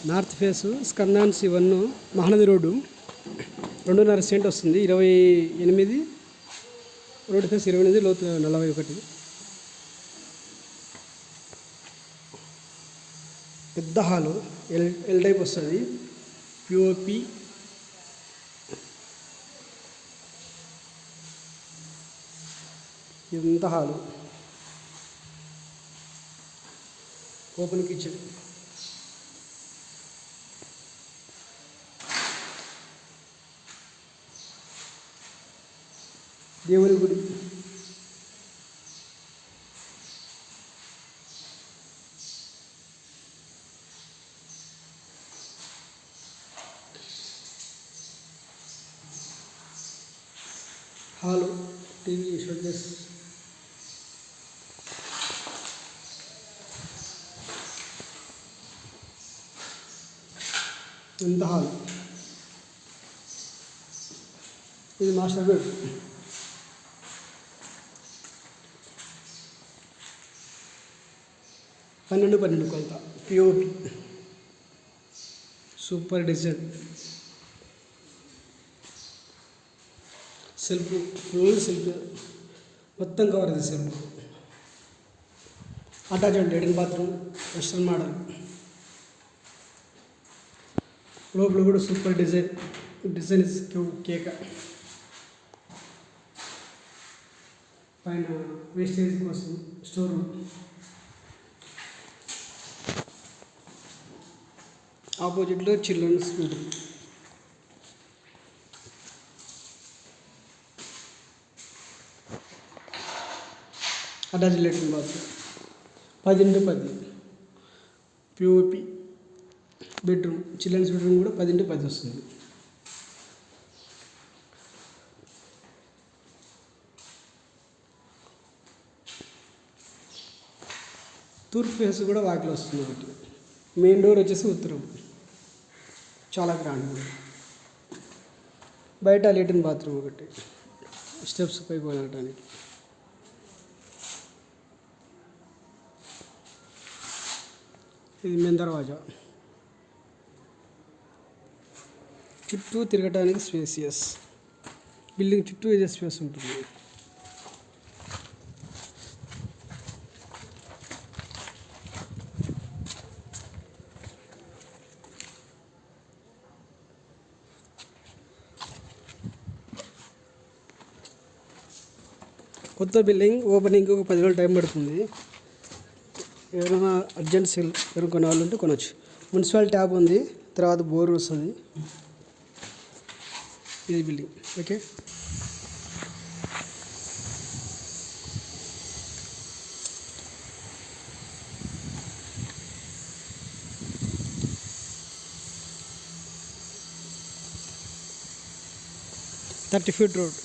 North face స్కందాన్సి 1 Mahanadi road 2.5 cent వస్తుంది. 28 road face 28 లోతు 41. పెద్ద హాలు ఎల్ టైప్ వస్తుంది. పిఓపి ఇంత హాలు. Open kitchen. దేవుని గుడి. Hall TV showcase. ఇంత హాల్. ఇది మాస్టర్ బెడ్. పన్నెండు కొలత. POP super design. Shelf full shelf మొత్తం కవర్ అది shelf. Attached latrine bathroom western model. లోపల కూడా సూపర్ డిజైన్ కేక. పైన వేస్టేజ్ కోసం స్టోర్ రూమ్. ఆపోజిట్లో చిల్డ్రన్స్ ఉంటుంది. Attached latrine bathroom 10x10. POP bedroom. Children's bedroom కూడా 10x10 వస్తుంది. తూర్పు ఫేస్ కూడా వాకిలు వస్తుంది ఒకటి. మెయిన్ డోర్ వచ్చేసి ఉత్తరం. చాలా గ్రాండ్. బయట లెట్రిన్ బాత్రూమ్ ఒకటి. స్టెప్స్ పైకి వెళ్ళడానికి. ఇది మెయిన్ దర్వాజా. చుట్టూ తిరగటానికి స్పేసియస్. బిల్డింగ్ చుట్టూ ఇదే స్పేస్ ఉంటుంది. కొత్త బిల్డింగ్ ఓపెనింగ్కి ఒక 10 రోజులు టైం పడుతుంది. ఎవరైనా అర్జెంట్ సెల్ కొనే వాళ్ళు ఉంటే కొనవచ్చు. మున్సిపల్ ట్యాప్ ఉంది. తర్వాత బోర్ వస్తుంది. ఇది building. Okay. Thirty feet road.